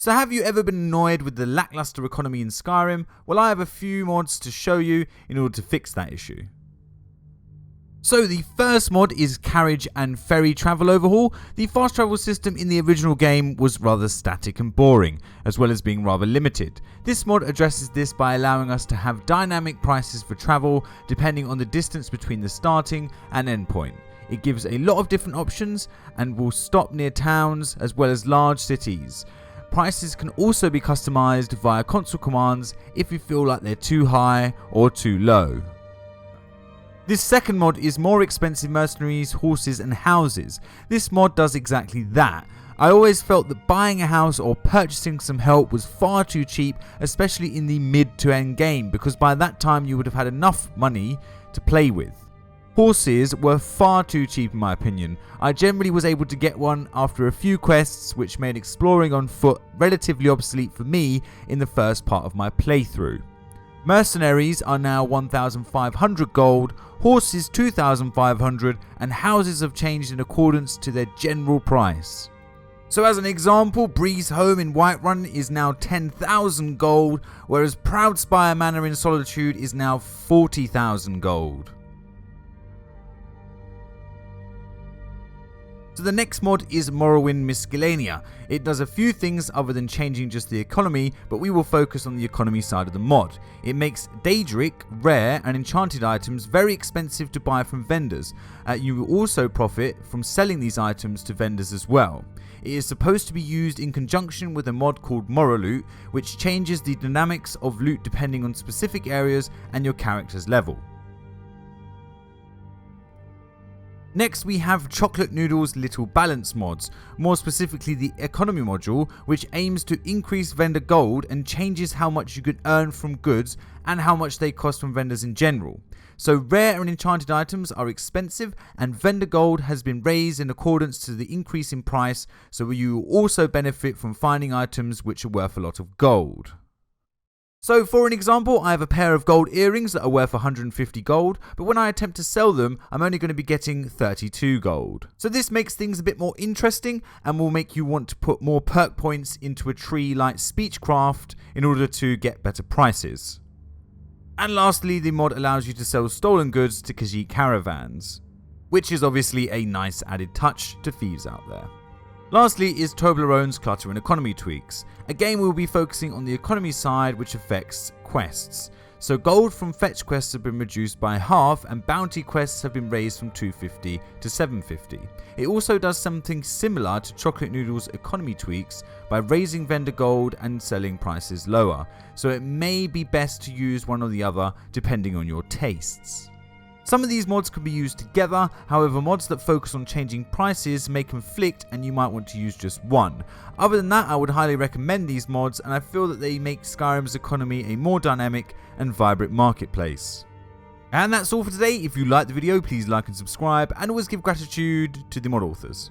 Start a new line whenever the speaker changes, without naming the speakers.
So have you ever been annoyed with the lackluster economy in Skyrim? Well, I have a few mods to show you in order to fix that issue. So the first mod is Carriage and Ferry travel overhaul. The fast travel system in the original game was rather static and boring, as well as being rather limited. This mod addresses this by allowing us to have dynamic prices for travel depending on the distance between the starting and end point. It gives a lot of different options and will stop near towns as well as large cities. Prices can also be customized via console commands if you feel like they're too high or too low. This second mod is More Expensive Mercenaries, Horses and Houses. This mod does exactly that. I always felt that buying a house or purchasing some help was far too cheap, especially in the mid to end game, because by that time you would have had enough money to play with. Horses were far too cheap in my opinion. I generally was able to get one after a few quests, which made exploring on foot relatively obsolete for me in the first part of my playthrough. Mercenaries are now 1,500 gold, horses 2,500 and houses have changed in accordance to their general price. So as an example, Breeze Home in Whiterun is now 10,000 gold, whereas Proudspire Manor in Solitude is now 40,000 gold. So the next mod is Morrowind Miscellania. It does a few things other than changing just the economy, but we will focus on the economy side of the mod. It makes Daedric, rare and enchanted items very expensive to buy from vendors. You will also profit from selling these items to vendors as well. It is supposed to be used in conjunction with a mod called Morrowind, which changes the dynamics of loot depending on specific areas and your character's level. Next we have ChocolateNoodle's Little Balance mods, more specifically the economy module, which aims to increase vendor gold and changes how much you can earn from goods and how much they cost from vendors in general. So rare and enchanted items are expensive and vendor gold has been raised in accordance to the increase in price, so you also benefit from finding items which are worth a lot of gold. So for an example, I have a pair of gold earrings that are worth 150 gold, but when I attempt to sell them, I'm only going to be getting 32 gold. So this makes things a bit more interesting and will make you want to put more perk points into a tree like Speechcraft in order to get better prices. And lastly, the mod allows you to sell stolen goods to Khajiit caravans, which is obviously a nice added touch to thieves out there. Lastly is Toblerone's Clutter and Economy tweaks. Again, we'll be focusing on the economy side, which affects quests. So gold from fetch quests have been reduced by half and bounty quests have been raised from 250 to 750. It also does something similar to ChocolateNoodle's economy tweaks by raising vendor gold and selling prices lower. So it may be best to use one or the other depending on your tastes. Some of these mods can be used together, however mods that focus on changing prices may conflict and you might want to use just one. Other than that, I would highly recommend these mods and I feel that they make Skyrim's economy a more dynamic and vibrant marketplace. And that's all for today. If you liked the video, please like and subscribe and always give gratitude to the mod authors.